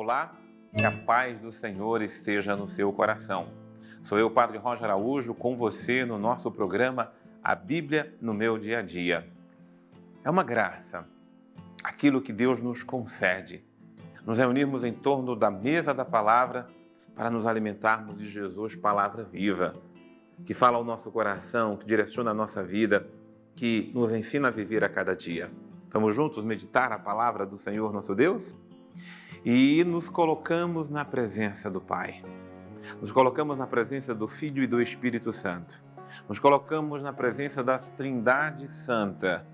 olá, que a paz do Senhor esteja no seu coração. Sou eu, Padre Roger Araújo, com você no nosso programa A Bíblia no Meu Dia a Dia. É uma graça, aquilo que Deus nos concede, nos reunirmos em torno da mesa da palavra para nos alimentarmos de Jesus, palavra viva, que fala ao nosso coração, que direciona a nossa vida, que nos ensina a viver a cada dia. Vamos juntos meditar a palavra do Senhor nosso Deus? E nos colocamos na presença do Pai. Nos colocamos na presença do Filho e do Espírito Santo. Nos colocamos na presença da Trindade Santa,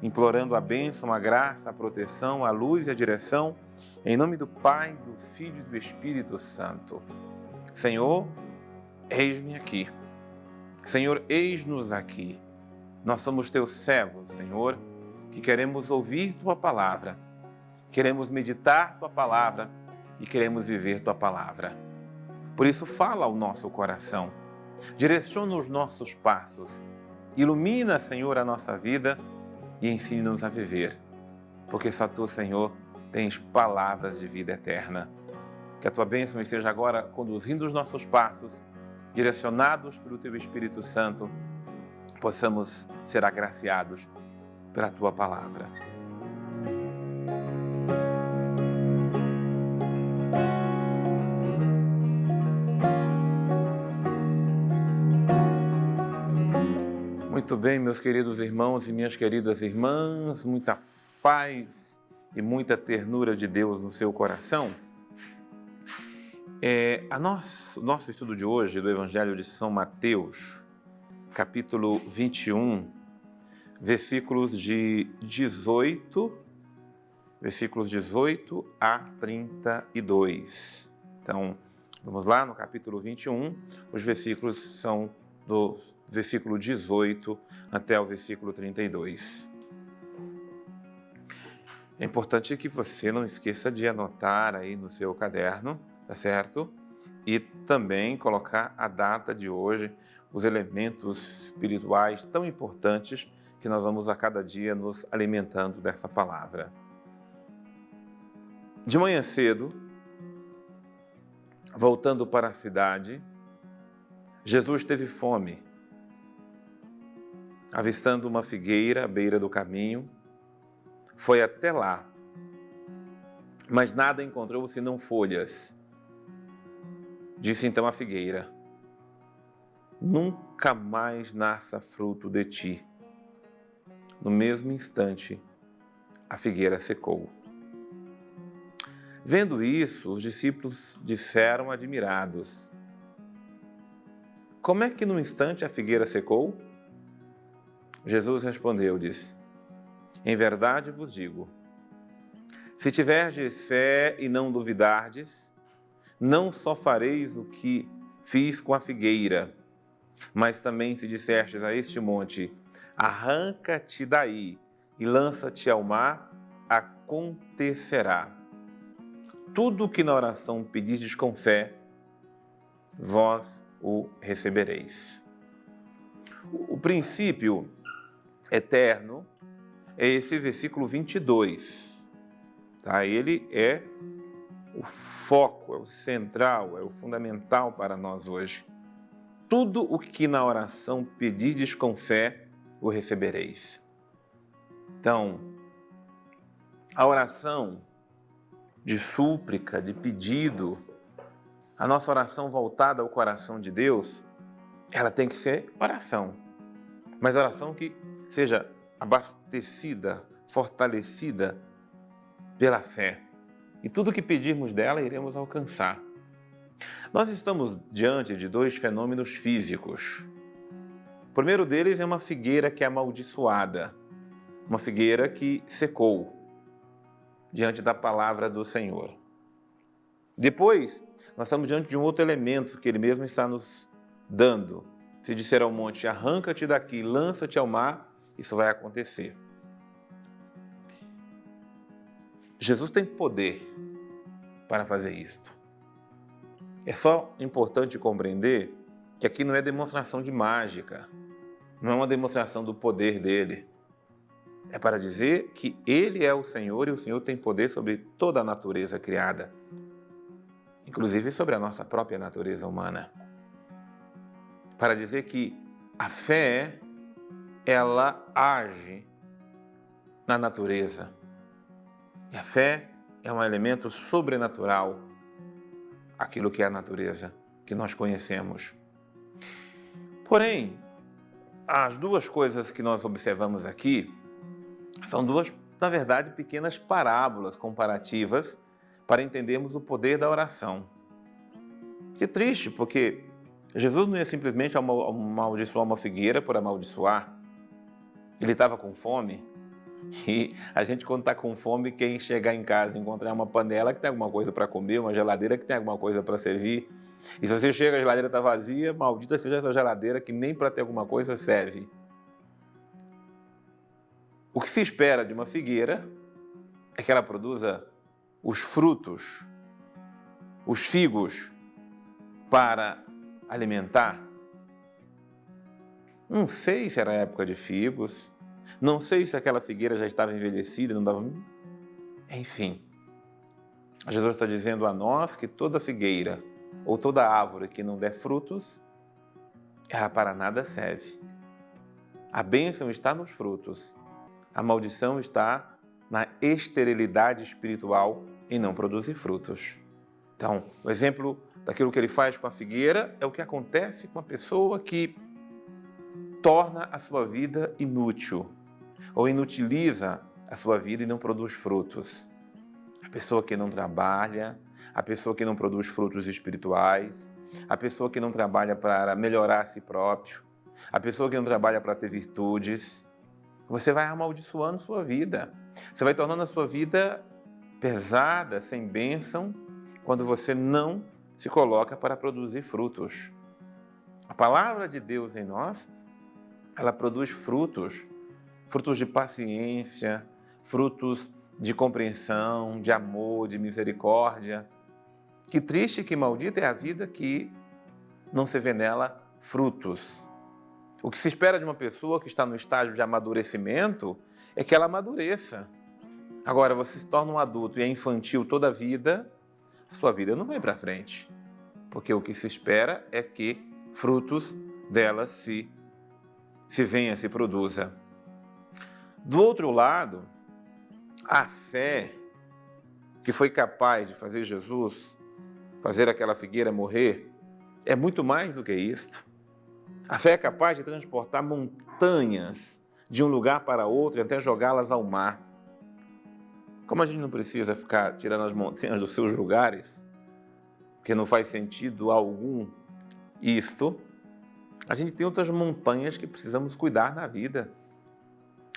implorando a bênção, a graça, a proteção, a luz e a direção, em nome do Pai, do Filho e do Espírito Santo. Senhor, eis-me aqui. Senhor, eis-nos aqui. Nós somos teus servos, Senhor, que queremos ouvir tua palavra, queremos meditar tua palavra e queremos viver tua palavra. Por isso, fala ao nosso coração, direciona os nossos passos, ilumina, Senhor, a nossa vida e ensine-nos a viver, porque só tu, Senhor, tens palavras de vida eterna. Que a tua bênção esteja agora conduzindo os nossos passos, direcionados pelo teu Espírito Santo, possamos ser agraciados pela tua palavra. Muito bem, meus queridos irmãos e minhas queridas irmãs, muita paz e muita ternura de Deus no seu coração. Nosso estudo de hoje do Evangelho de São Mateus, capítulo 21, versículos 18 a 32. Então, vamos lá no capítulo 21, os versículos são do versículo 18 até o versículo 32. É importante que você não esqueça de anotar aí no seu caderno, tá certo? E também colocar a data de hoje, os elementos espirituais tão importantes que nós vamos a cada dia nos alimentando dessa palavra. De manhã cedo, voltando para a cidade, Jesus teve fome. Avistando uma figueira à beira do caminho, foi até lá, mas nada encontrou senão folhas. Disse então a figueira: nunca mais nasça fruto de ti. No mesmo instante, a figueira secou. Vendo isso, os discípulos disseram admirados: como é que num instante a figueira secou? Jesus respondeu, disse: em verdade vos digo, se tiverdes fé e não duvidardes, não só fareis o que fiz com a figueira, mas também se disserdes a este monte, arranca-te daí e lança-te ao mar, acontecerá. Tudo o que na oração pedisdes com fé, vós o recebereis. O princípio eterno é esse versículo 22. Tá? Ele é o foco, é o central, é o fundamental para nós hoje. Tudo o que na oração pedirdes com fé, o recebereis. Então, a oração de súplica, de pedido, a nossa oração voltada ao coração de Deus, ela tem que ser oração. Mas oração que seja abastecida, fortalecida pela fé. E tudo que pedirmos dela, iremos alcançar. Nós estamos diante de dois fenômenos físicos. O primeiro deles é uma figueira que é amaldiçoada, uma figueira que secou diante da palavra do Senhor. Depois, nós estamos diante de um outro elemento que Ele mesmo está nos dando. Se disser ao monte, arranca-te daqui, lança-te ao mar, isso vai acontecer. Jesus tem poder para fazer isto. É só importante compreender que aqui não é demonstração de mágica, não é uma demonstração do poder dele. É para dizer que ele é o Senhor e o Senhor tem poder sobre toda a natureza criada. inclusive sobre a nossa própria natureza humana, para dizer que a fé, ela age na natureza. E a fé é um elemento sobrenatural, aquilo que é a natureza que nós conhecemos. Porém, as duas coisas que nós observamos aqui são duas, na verdade, pequenas parábolas comparativas para entendermos o poder da oração. Que triste, porque Jesus não ia simplesmente amaldiçoar uma figueira por amaldiçoar. Ele estava com fome. E a gente, quando está com fome, quem chegar em casa e encontrar uma panela que tem alguma coisa para comer, uma geladeira que tem alguma coisa para servir, e se você chega, a geladeira está vazia, maldita seja essa geladeira que nem para ter alguma coisa serve. O que se espera de uma figueira é que ela produza os frutos, os figos, para alimentar. Não sei se era época de figos, não sei se aquela figueira já estava envelhecida, não dava... Enfim, Jesus está dizendo a nós que toda figueira ou toda árvore que não der frutos, ela para nada serve. A bênção está nos frutos, a maldição está na esterilidade espiritual em não produzir frutos. Então, o exemplo daquilo que ele faz com a figueira é o que acontece com a pessoa que torna a sua vida inútil, ou inutiliza a sua vida e não produz frutos. A pessoa que não trabalha, a pessoa que não produz frutos espirituais, a pessoa que não trabalha para melhorar a si próprio, a pessoa que não trabalha para ter virtudes, você vai amaldiçoando sua vida. Você vai tornando a sua vida pesada, sem bênção, quando você não se coloca para produzir frutos. A palavra de Deus em nós, ela produz frutos, frutos de paciência, frutos de compreensão, de amor, de misericórdia. Que triste e que maldita é a vida que não se vê nela frutos. O que se espera de uma pessoa que está no estágio de amadurecimento é que ela amadureça. Agora, você se torna um adulto e é infantil toda a vida, a sua vida não vai para frente. Porque o que se espera é que frutos dela se venha, se produza. Do outro lado, a fé que foi capaz de fazer Jesus, fazer aquela figueira morrer, é muito mais do que isto. A fé é capaz de transportar montanhas de um lugar para outro e até jogá-las ao mar. Como a gente não precisa ficar tirando as montanhas dos seus lugares, porque não faz sentido algum isto, a gente tem outras montanhas que precisamos cuidar na vida.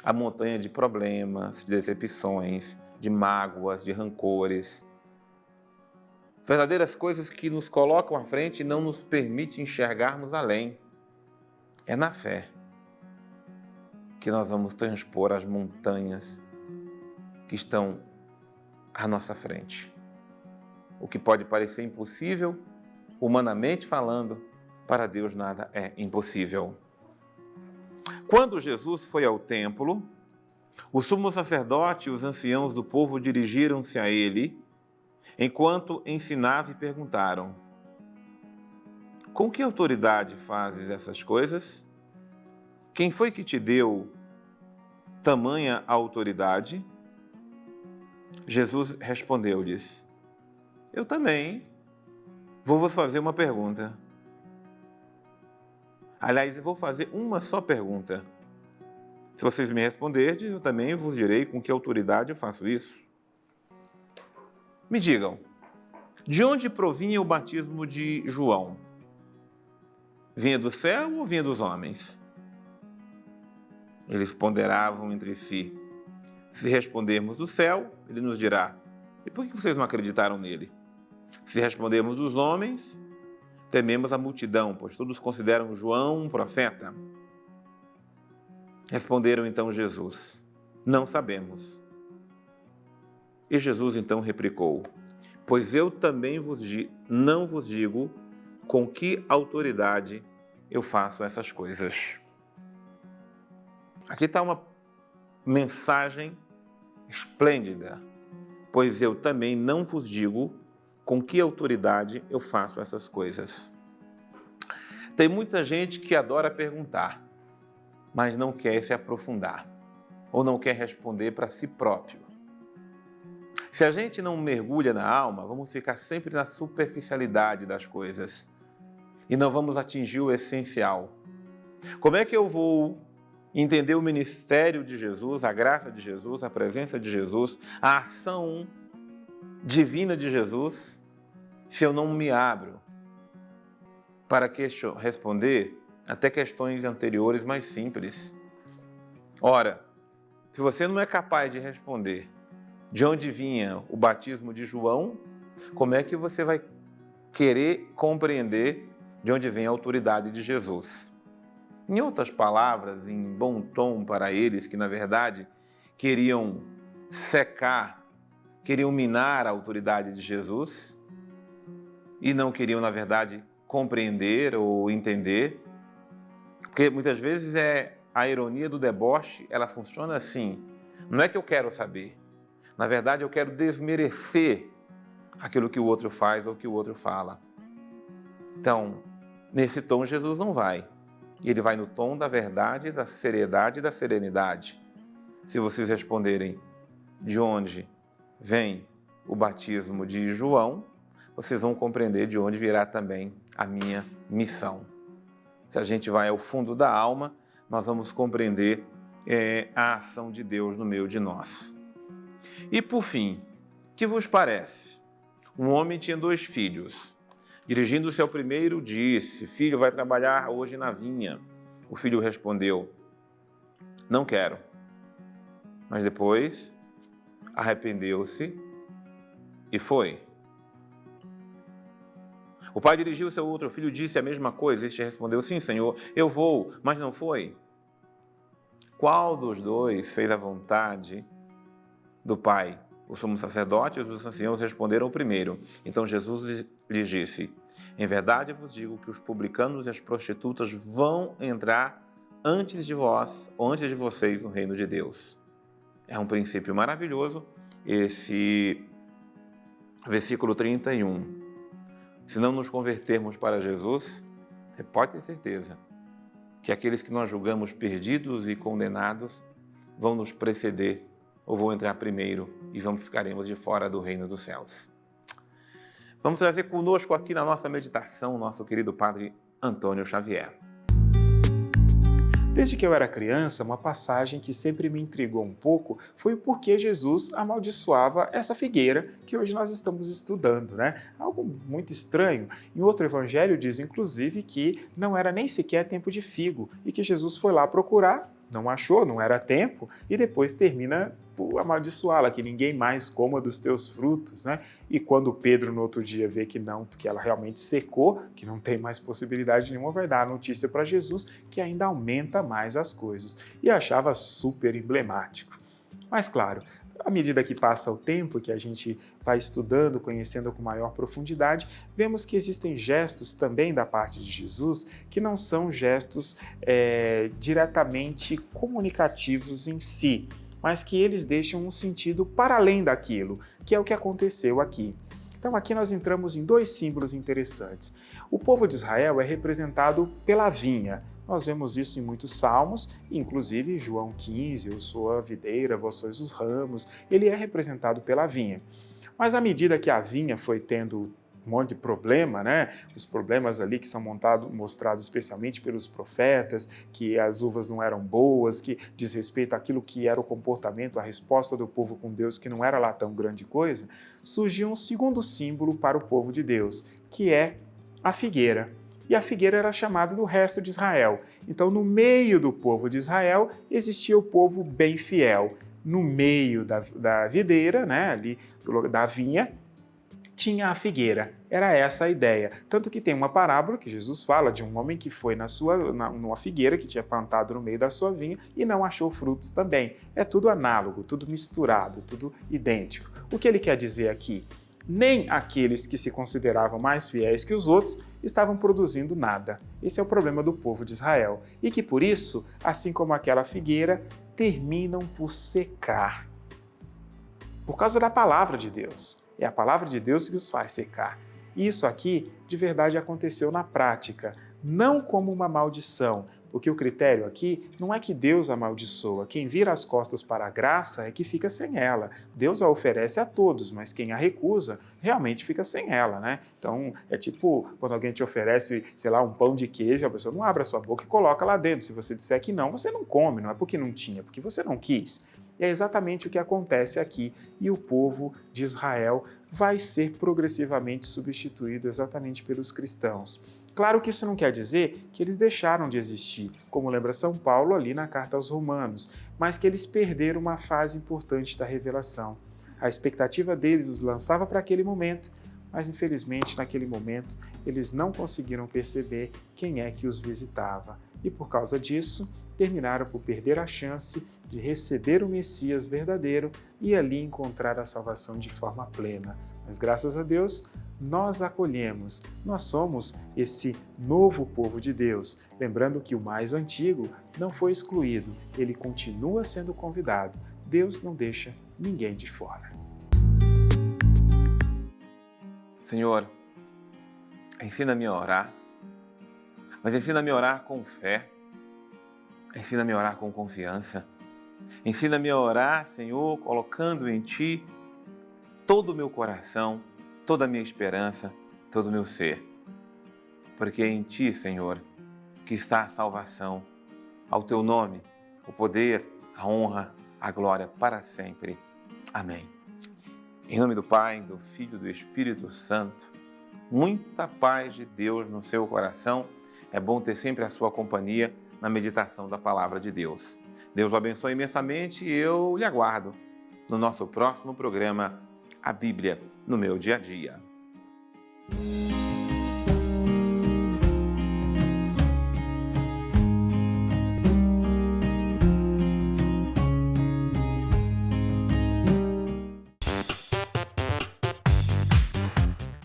A montanha de problemas, de decepções, de mágoas, de rancores. Verdadeiras coisas que nos colocam à frente e não nos permitem enxergarmos além. É na fé que nós vamos transpor as montanhas que estão à nossa frente. O que pode parecer impossível, humanamente falando, para Deus nada é impossível. Quando Jesus foi ao templo, o sumo sacerdote e os anciãos do povo dirigiram-se a ele, enquanto ensinava e perguntaram: com que autoridade fazes essas coisas? Quem foi que te deu tamanha autoridade? Jesus respondeu-lhes: eu também vou vos fazer uma pergunta. Aliás, eu vou fazer uma só pergunta. Se vocês me responderdes, eu também vos direi com que autoridade eu faço isso. Me digam, de onde provinha o batismo de João? Vinha do céu ou vinha dos homens? Eles ponderavam entre si. Se respondermos do céu, ele nos dirá: e por que vocês não acreditaram nele? Se respondermos dos homens, tememos a multidão, pois todos consideram João um profeta. Responderam então Jesus: não sabemos. E Jesus então replicou: pois eu também não vos digo com que autoridade eu faço essas coisas. Aqui está uma mensagem esplêndida. Pois eu também não vos digo com que autoridade eu faço essas coisas. Tem muita gente que adora perguntar, mas não quer se aprofundar, ou não quer responder para si próprio. Se a gente não mergulha na alma, vamos ficar sempre na superficialidade das coisas e não vamos atingir o essencial. Como é que eu vou entender o ministério de Jesus, a graça de Jesus, a presença de Jesus, a ação divina de Jesus, se eu não me abro para responder até questões anteriores mais simples? Ora, se você não é capaz de responder de onde vinha o batismo de João, como é que você vai querer compreender de onde vem a autoridade de Jesus? Em outras palavras, em bom tom para eles que, na verdade, queriam secar, queriam minar a autoridade de Jesus e não queriam, na verdade, compreender ou entender, porque muitas vezes a ironia do deboche, ela funciona assim. Não é que eu quero saber, na verdade eu quero desmerecer aquilo que o outro faz ou que o outro fala. Então, nesse tom Jesus não vai. Ele vai no tom da verdade, da seriedade e da serenidade. Se vocês responderem de onde vem o batismo de João, vocês vão compreender de onde virá também a minha missão. Se a gente vai ao fundo da alma, nós vamos compreender a ação de Deus no meio de nós. E por fim, que vos parece? Um homem tinha 2 filhos. Dirigindo-se ao primeiro, disse: filho, vai trabalhar hoje na vinha. O filho respondeu: não quero. Mas depois arrependeu-se e foi. O pai dirigiu-se ao outro filho e disse a mesma coisa. Este respondeu: sim, senhor, eu vou, mas não foi. Qual dos 2 fez a vontade do pai? O sumo sacerdote e os anciãos responderam o primeiro. Então Jesus lhes disse: em verdade vos digo que os publicanos e as prostitutas vão entrar antes de vós, ou antes de vocês, no reino de Deus. É um princípio maravilhoso esse versículo 31. Se não nos convertermos para Jesus, você pode ter certeza que aqueles que nós julgamos perdidos e condenados vão nos preceder ou vão entrar primeiro e ficaremos de fora do reino dos céus. Vamos trazer conosco aqui na nossa meditação o nosso querido Padre Antônio Xavier. Desde que eu era criança, uma passagem que sempre me intrigou um pouco foi o porquê Jesus amaldiçoava essa figueira que hoje nós estamos estudando, né? Algo muito estranho. Em outro evangelho diz, inclusive, que não era nem sequer tempo de figo e que Jesus foi lá procurar, não achou, não era tempo, e depois termina por amaldiçoá-la, que ninguém mais coma dos teus frutos, né? E quando Pedro no outro dia vê que não, que ela realmente secou, que não tem mais possibilidade nenhuma, vai dar a notícia para Jesus que ainda aumenta mais as coisas. E achava super emblemático. Mas claro, à medida que passa o tempo, que a gente vai estudando, conhecendo com maior profundidade, vemos que existem gestos também da parte de Jesus que não são gestos diretamente comunicativos em si, mas que eles deixam um sentido para além daquilo, que é o que aconteceu aqui. Então aqui nós entramos em 2 símbolos interessantes. O povo de Israel é representado pela vinha. Nós vemos isso em muitos salmos, inclusive João 15, eu sou a videira, vós sois os ramos, ele é representado pela vinha. Mas à medida que a vinha foi tendo um monte de problema, né? Os problemas ali que são mostrados especialmente pelos profetas, que as uvas não eram boas, que diz respeito àquilo que era o comportamento, a resposta do povo com Deus, que não era lá tão grande coisa, surgiu um segundo símbolo para o povo de Deus, que é a figueira. E a figueira era chamada do resto de Israel. Então, no meio do povo de Israel, existia o povo bem fiel. No meio da videira, né, ali da vinha, tinha a figueira. Era essa a ideia. Tanto que tem uma parábola que Jesus fala de um homem que foi numa figueira que tinha plantado no meio da sua vinha e não achou frutos também. É tudo análogo, tudo misturado, tudo idêntico. O que ele quer dizer aqui? Nem aqueles que se consideravam mais fiéis que os outros estavam produzindo nada. Esse é o problema do povo de Israel. E que por isso, assim como aquela figueira, terminam por secar. Por causa da palavra de Deus. É a palavra de Deus que os faz secar. E isso aqui, de verdade, aconteceu na prática, não como uma maldição, porque o critério aqui não é que Deus amaldiçoa. Quem vira as costas para a graça é que fica sem ela. Deus a oferece a todos, mas quem a recusa realmente fica sem ela, né? Então, é tipo quando alguém te oferece, sei lá, um pão de queijo, a pessoa não abre a sua boca e coloca lá dentro. Se você disser que não, você não come, não é porque não tinha, é porque você não quis. E é exatamente o que acontece aqui, e o povo de Israel vai ser progressivamente substituído exatamente pelos cristãos. Claro que isso não quer dizer que eles deixaram de existir, como lembra São Paulo ali na carta aos Romanos, mas que eles perderam uma fase importante da revelação. A expectativa deles os lançava para aquele momento, mas infelizmente naquele momento eles não conseguiram perceber quem é que os visitava. E por causa disso, terminaram por perder a chance de receber o Messias verdadeiro e ali encontrar a salvação de forma plena. Mas graças a Deus, nós acolhemos, nós somos esse novo povo de Deus. Lembrando que o mais antigo não foi excluído, ele continua sendo convidado. Deus não deixa ninguém de fora. Senhor, ensina-me a orar, mas ensina-me a orar com fé, ensina-me a orar com confiança, ensina-me a orar, Senhor, colocando em Ti todo o meu coração, toda a minha esperança, todo o meu ser. Porque é em Ti, Senhor, que está a salvação. Ao Teu nome, o poder, a honra, a glória para sempre. Amém. Em nome do Pai, do Filho e do Espírito Santo, muita paz de Deus no seu coração. É bom ter sempre a sua companhia na meditação da Palavra de Deus. Deus o abençoe imensamente e eu lhe aguardo no nosso próximo programa, A Bíblia no meu dia a dia.